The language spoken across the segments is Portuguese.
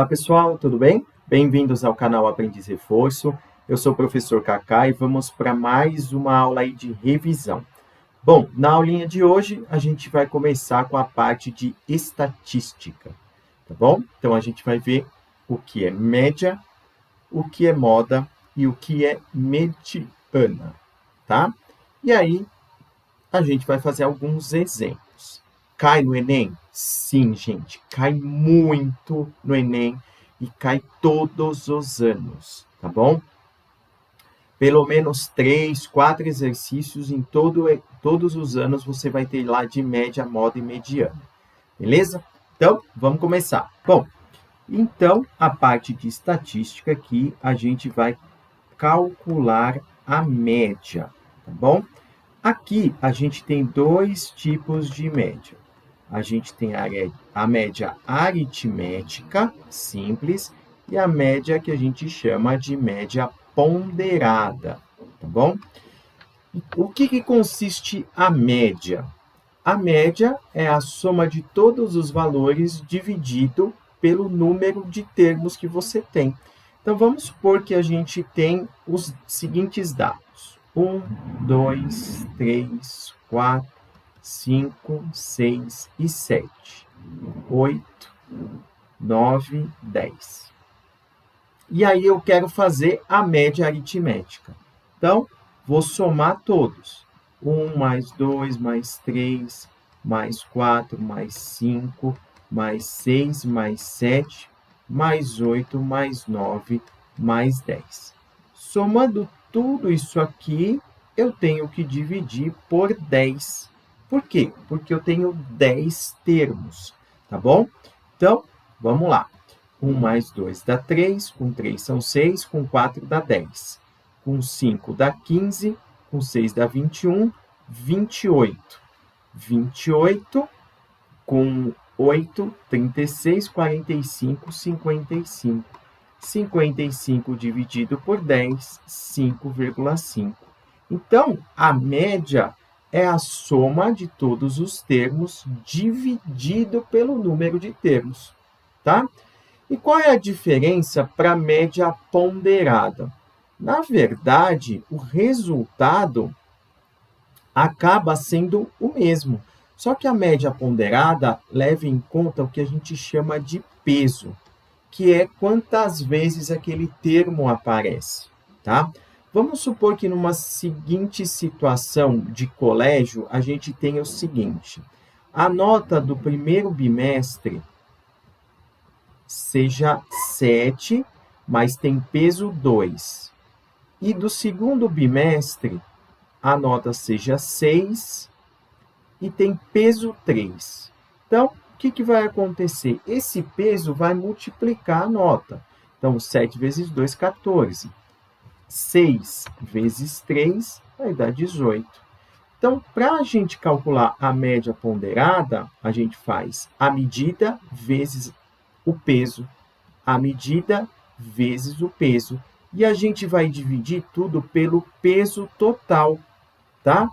Olá pessoal, tudo bem? Bem-vindos ao canal Aprendiz Reforço. Eu sou o professor Kaká e vamos para mais uma aula aí de revisão. Bom, na aulinha de hoje a gente vai começar com a parte de estatística, tá bom? Então a gente vai ver o que é média, o que é moda e o que é mediana, tá? E aí a gente vai fazer alguns exemplos. Cai no Enem? Sim, gente, cai muito no Enem e cai todos os anos, tá bom? Pelo menos 3, 4 exercícios em todos os anos você vai ter lá de média, moda e mediana, beleza? Então, vamos começar. Bom, então, a parte de estatística aqui, a gente vai calcular a média, tá bom? Aqui, a gente tem dois tipos de média. A gente tem a média aritmética, simples, e a média que a gente chama de média ponderada, tá bom? O que consiste a média? A média é a soma de todos os valores dividido pelo número de termos que você tem. Então, vamos supor que a gente tem os seguintes dados. 1, 2, 3, 4, 5, 6 e 7. 8, 9, 10. E aí eu quero fazer a média aritmética. Então, vou somar todos. 1 mais 2 mais 3 mais 4 mais 5 mais 6 mais 7 mais 8 mais 9 mais 10. Somando tudo isso aqui, eu tenho que dividir por 10. Por quê? Porque eu tenho 10 termos, tá bom? Então, vamos lá. 1 mais 2 dá 3, com 3 são 6, com 4 dá 10. Com 5 dá 15, com 6 dá 21, 28. 28, com 8, 36, 45, 55. 55 dividido por 10, 5,5. Então, a média é a soma de todos os termos dividido pelo número de termos, tá? E qual é a diferença para a média ponderada? Na verdade, o resultado acaba sendo o mesmo, só que a média ponderada leva em conta o que a gente chama de peso, que é quantas vezes aquele termo aparece, tá? Vamos supor que numa seguinte situação de colégio, a gente tem o seguinte: a nota do primeiro bimestre seja 7, mas tem peso 2. E do segundo bimestre, a nota seja 6 e tem peso 3. Então, o que vai acontecer? Esse peso vai multiplicar a nota. Então, 7 vezes 2, 14. 6 vezes 3 vai dar 18. Então, para a gente calcular a média ponderada, a gente faz a medida vezes o peso, a medida vezes o peso. E a gente vai dividir tudo pelo peso total, tá?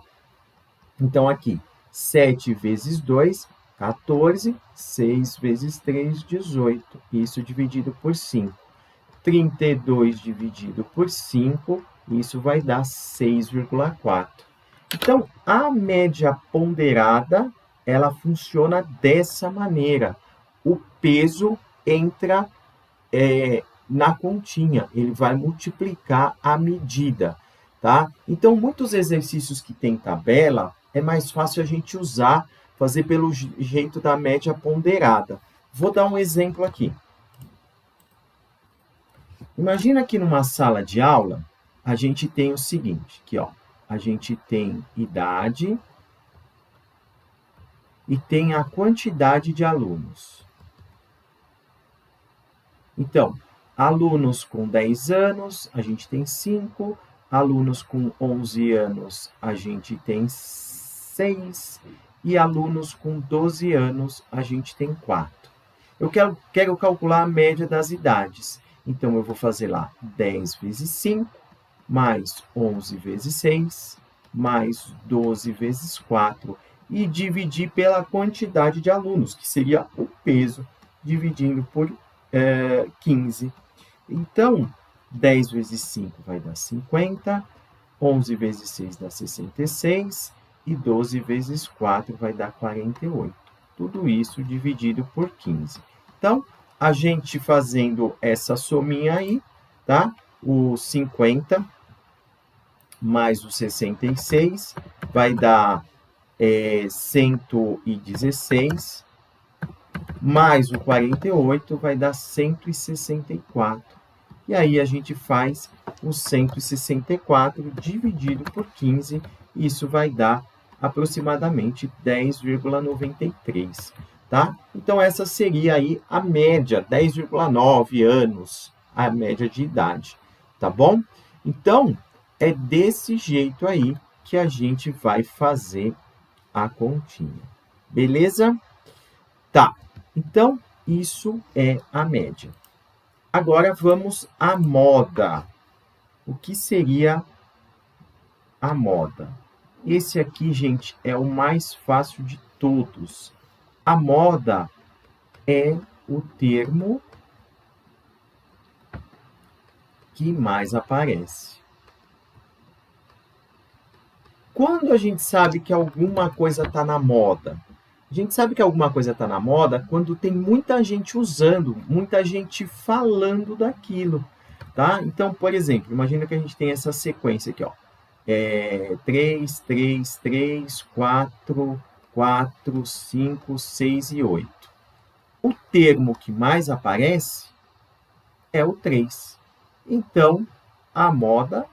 Então, aqui, 7 vezes 2, 14. 6 vezes 3, 18. Isso dividido por 5. 32 dividido por 5, isso vai dar 6,4. Então, a média ponderada, ela funciona dessa maneira. O peso entra na continha, ele vai multiplicar a medida, tá? Então, muitos exercícios que tem tabela, é mais fácil a gente usar, fazer pelo jeito da média ponderada. Vou dar um exemplo aqui. Imagina que numa sala de aula, a gente tem o seguinte, aqui, ó, a gente tem idade e tem a quantidade de alunos. Então, alunos com 10 anos, a gente tem 5. Alunos com 11 anos, a gente tem 6. E alunos com 12 anos, a gente tem 4. Eu quero calcular a média das idades. Então, eu vou fazer lá 10 vezes 5, mais 11 vezes 6, mais 12 vezes 4. E dividir pela quantidade de alunos, que seria o peso, dividindo por 15. Então, 10 vezes 5 vai dar 50, 11 vezes 6 dá 66 e 12 vezes 4 vai dar 48. Tudo isso dividido por 15. Então, a gente fazendo essa sominha aí, tá? O 50 mais o 66 vai dar 116, mais o 48 vai dar 164. E aí a gente faz o 164 dividido por 15, isso vai dar aproximadamente 10,93, tá? Então essa seria aí a média, 10,9 anos, a média de idade, tá bom? Então, é desse jeito aí que a gente vai fazer a continha. Beleza? Tá. Então, isso é a média. Agora vamos à moda. O que seria a moda? Esse aqui, gente, é o mais fácil de todos. A moda é o termo que mais aparece. Quando a gente sabe que alguma coisa está na moda? A gente sabe que alguma coisa está na moda quando tem muita gente usando, muita gente falando daquilo, tá? Então, por exemplo, imagina que a gente tem essa sequência aqui, ó. 3, 3, 3, 4, 4, 5, 6 e 8. O termo que mais aparece é o 3. Então, a moda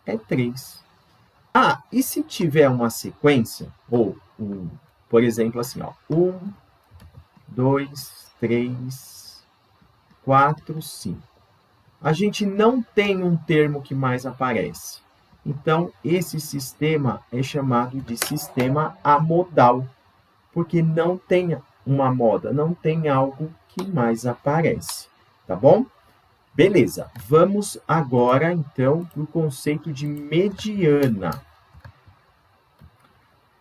é 3. Ah, e se tiver uma sequência, ou por exemplo, assim, ó, 1, 2, 3, 4, 5. A gente não tem um termo que mais aparece. Então, esse sistema é chamado de sistema amodal, porque não tem uma moda, não tem algo que mais aparece, tá bom? Beleza, vamos agora, então, para o conceito de mediana.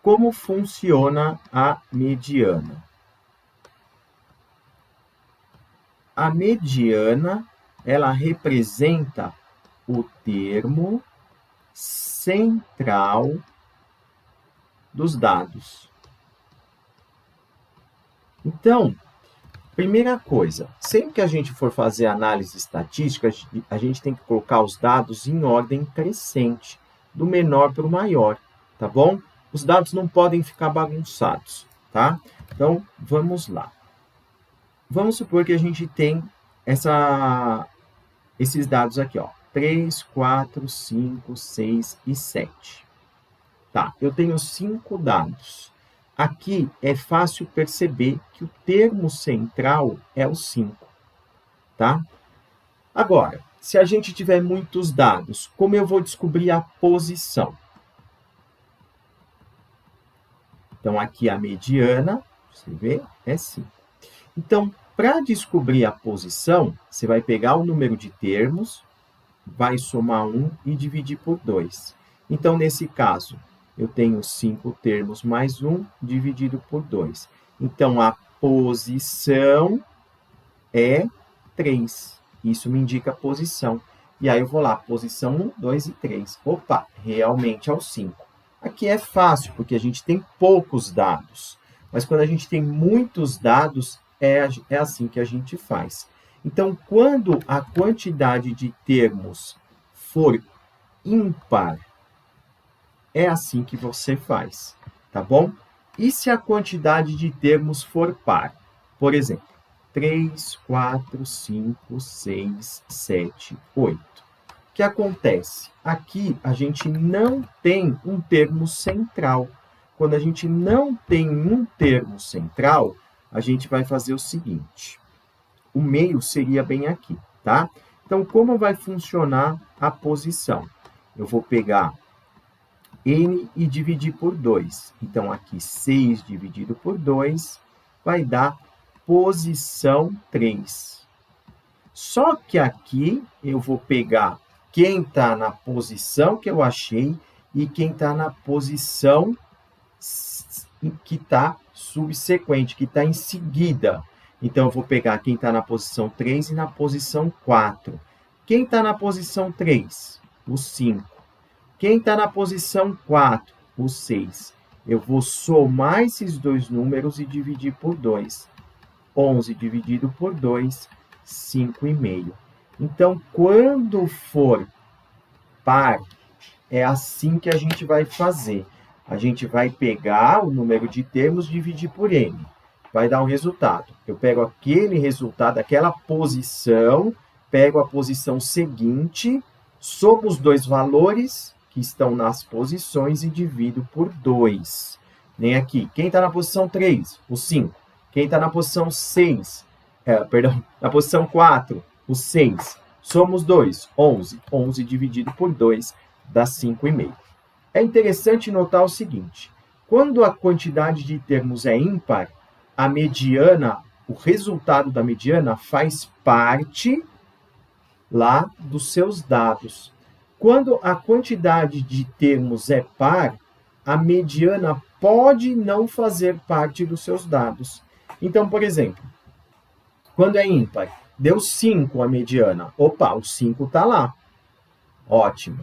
Como funciona a mediana? A mediana, ela representa o termo central dos dados. Então, primeira coisa, sempre que a gente for fazer análise estatística, a gente tem que colocar os dados em ordem crescente, do menor para o maior, tá bom? Os dados não podem ficar bagunçados, tá? Então, vamos lá. Vamos supor que a gente tem esses dados aqui, ó. 3, 4, 5, 6 e 7. Tá, eu tenho 5 dados. Aqui é fácil perceber que o termo central é o 5, tá? Agora, se a gente tiver muitos dados, como eu vou descobrir a posição? Então, aqui a mediana, você vê, é 5. Então, para descobrir a posição, você vai pegar o número de termos, vai somar 1 e dividir por 2. Então, nesse caso, eu tenho 5 termos mais 1 dividido por 2. Então, a posição é 3. Isso me indica a posição. E aí eu vou lá, posição 1, 2 e 3. Opa, realmente é o 5. Aqui é fácil, porque a gente tem poucos dados. Mas quando a gente tem muitos dados, é assim que a gente faz. Então, quando a quantidade de termos for ímpar, é assim que você faz, tá bom? E se a quantidade de termos for par? Por exemplo, 3, 4, 5, 6, 7, 8. O que acontece? Aqui a gente não tem um termo central. Quando a gente não tem um termo central, a gente vai fazer o seguinte. O meio seria bem aqui, tá? Então, como vai funcionar a posição? Eu vou pegar n e dividir por 2. Então, aqui 6 dividido por 2 vai dar posição 3. Só que aqui eu vou pegar quem está na posição que eu achei e quem está na posição que está subsequente, que está em seguida. Então, eu vou pegar quem está na posição 3 e na posição 4. Quem está na posição 3? O 5. Quem está na posição 4? O 6. Eu vou somar esses dois números e dividir por 2. 11 dividido por 2, 5,5. Então, quando for par, é assim que a gente vai fazer. A gente vai pegar o número de termos e dividir por n. Vai dar um resultado. Eu pego aquele resultado, aquela posição, pego a posição seguinte, somo os dois valores que estão nas posições e divido por 2. Nem aqui. Quem está na posição 3? O 5. Quem está na posição 6? Na posição 4? O 6. Somos 2. 11. 11 dividido por 2 dá 5,5. É interessante notar o seguinte. Quando a quantidade de termos é ímpar, a mediana, o resultado da mediana faz parte lá dos seus dados. Quando a quantidade de termos é par, a mediana pode não fazer parte dos seus dados. Então, por exemplo, quando é ímpar, deu 5 a mediana. Opa, o 5 está lá. Ótimo.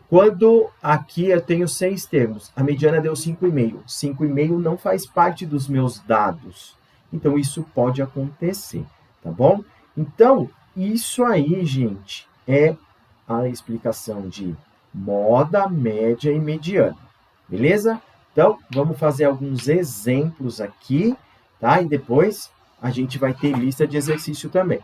Quando aqui eu tenho 6 termos, a mediana deu 5,5. 5,5 não faz parte dos meus dados. Então, isso pode acontecer, tá bom? Então, isso aí, gente, é a explicação de moda, média e mediana. Beleza? Então, vamos fazer alguns exemplos aqui, tá? E depois a gente vai ter lista de exercício também.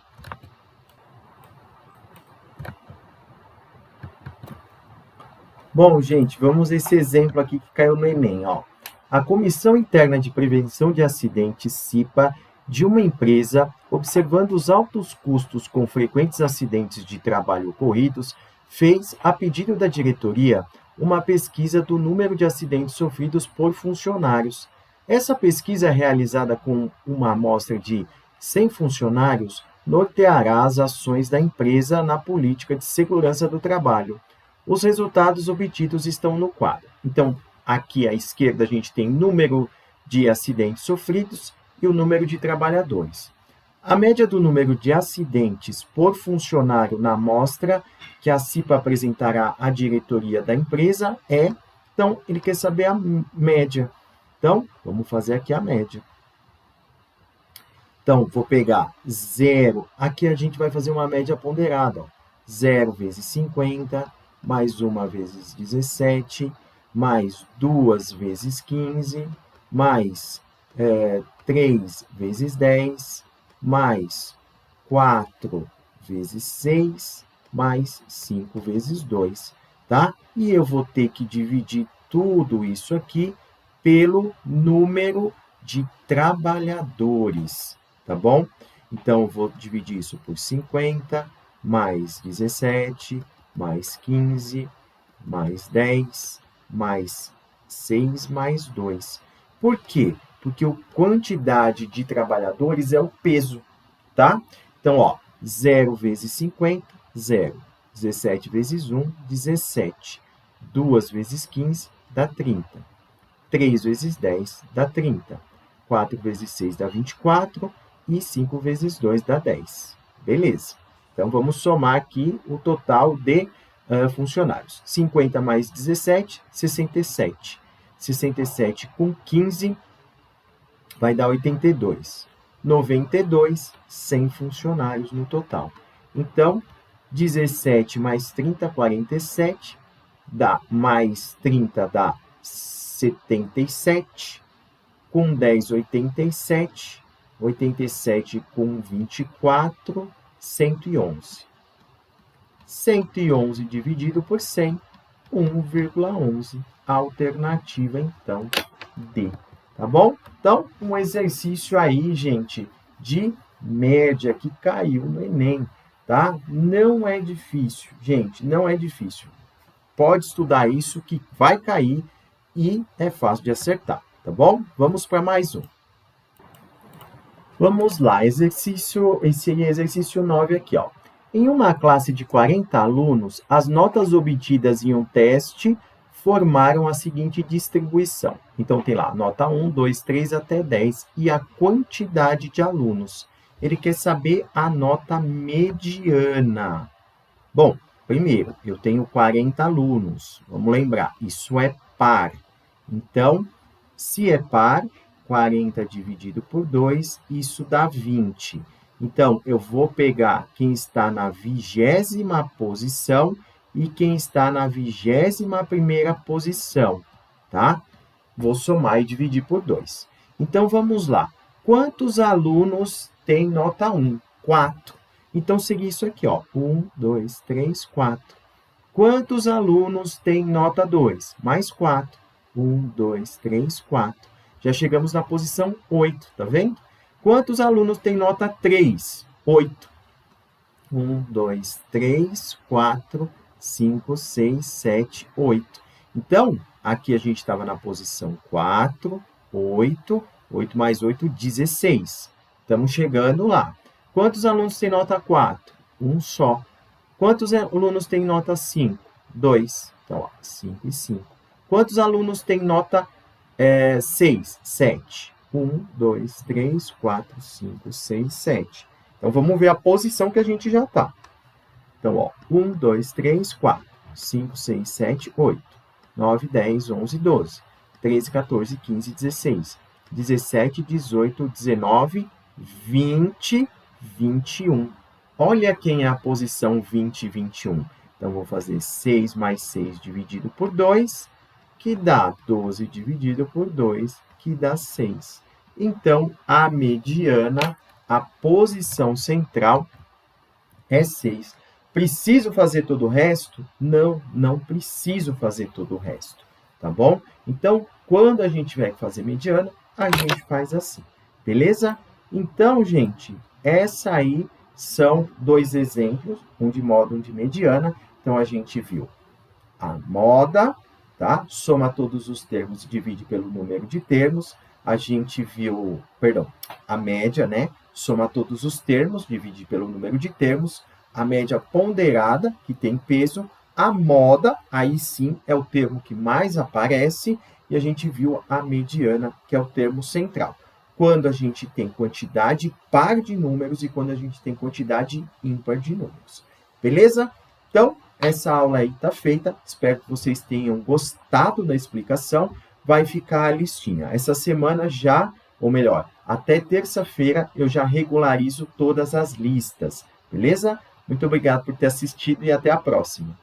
Bom, gente, vamos esse exemplo aqui que caiu no Enem, ó. A Comissão Interna de Prevenção de Acidentes, CIPA, de uma empresa, observando os altos custos com frequentes acidentes de trabalho ocorridos, fez, a pedido da diretoria, uma pesquisa do número de acidentes sofridos por funcionários. Essa pesquisa, realizada com uma amostra de 100 funcionários, norteará as ações da empresa na política de segurança do trabalho. Os resultados obtidos estão no quadro. Então, aqui à esquerda a gente tem número de acidentes sofridos e o número de trabalhadores. A média do número de acidentes por funcionário na amostra que a CIPA apresentará à diretoria da empresa é, então, ele quer saber a média. Então, vamos fazer aqui a média. Então, vou pegar 0. Aqui a gente vai fazer uma média ponderada. Ó. 0 vezes 50, mais 1 vezes 17, mais 2 vezes 15, mais 3 vezes 10, mais 4 vezes 6, mais 5 vezes 2, tá? E eu vou ter que dividir tudo isso aqui pelo número de trabalhadores, tá bom? Então, eu vou dividir isso por 50, mais 17, mais 15, mais 10, mais 6, mais 2. Por quê? Porque a quantidade de trabalhadores é o peso, tá? Então, ó, 0 vezes 50, 0. 17 vezes 1, 17. 2 vezes 15, dá 30. 3 vezes 10, dá 30. 4 vezes 6, dá 24. E 5 vezes 2, dá 10. Beleza. Então, vamos somar aqui o total de funcionários. 50 mais 17, 67. 67 com 15 vai dar 82. 92, 100 funcionários no total. Então, 17 mais 30, 47. Dá mais 30, dá 77. Com 10, 87. 87 com 24, 111. 111 dividido por 100, 1,11. Alternativa, então, D. Tá bom? Então, um exercício aí, gente, de média que caiu no Enem, tá? Não é difícil, gente, não é difícil. Pode estudar isso que vai cair e é fácil de acertar, tá bom? Vamos para mais um. Vamos lá, esse exercício 9 aqui, ó. Em uma classe de 40 alunos, as notas obtidas em um teste formaram a seguinte distribuição. Então, tem lá nota 1, 2, 3 até 10 e a quantidade de alunos. Ele quer saber a nota mediana. Bom, primeiro, eu tenho 40 alunos. Vamos lembrar, isso é par. Então, se é par, 40 dividido por 2, isso dá 20. Então, eu vou pegar quem está na 20ª posição e quem está na 21ª posição, tá? Vou somar e dividir por 2. Então, vamos lá. Quantos alunos tem nota 1? 4. Então, seguir isso aqui, ó. 1, 2, 3, 4. Quantos alunos tem nota 2? Mais 4. 1, 2, 3, 4. Já chegamos na posição 8, tá vendo? Quantos alunos tem nota 3? 8. 1, 2, 3, 4, 5, 6, 7, 8. Então, aqui a gente estava na posição 4, 8, 8 mais 8, 16. Estamos chegando lá. Quantos alunos tem nota 4? Um só. Quantos alunos tem nota 5? 2. Então, ó, 5 e 5. Quantos alunos tem nota 6? 7. 1, 2, 3, 4, 5, 6, 7. Então, vamos ver a posição que a gente já está. Então, ó, 1, 2, 3, 4, 5, 6, 7, 8, 9, 10, 11, 12, 13, 14, 15, 16, 17, 18, 19, 20, 21. Olha quem é a posição 20 e 21. Então, vou fazer 6 mais 6 dividido por 2, que dá 12 dividido por 2, que dá 6. Então, a mediana, a posição central, é 6. Preciso fazer todo o resto? Não, não preciso fazer todo o resto, tá bom? Então, quando a gente vai fazer mediana, a gente faz assim, beleza? Então, gente, essa aí são 2 exemplos, um de moda, um de mediana. Então, a gente viu a moda, tá? Soma todos os termos e divide pelo número de termos. A gente viu, a média, né? Soma todos os termos, divide pelo número de termos. A média ponderada, que tem peso. A moda, aí sim, é o termo que mais aparece. E a gente viu a mediana, que é o termo central. Quando a gente tem quantidade par de números e quando a gente tem quantidade ímpar de números. Beleza? Então, essa aula aí está feita. Espero que vocês tenham gostado da explicação. Vai ficar a listinha. Essa semana já, ou melhor, até terça-feira eu já regularizo todas as listas. Beleza? Muito obrigado por ter assistido e até a próxima.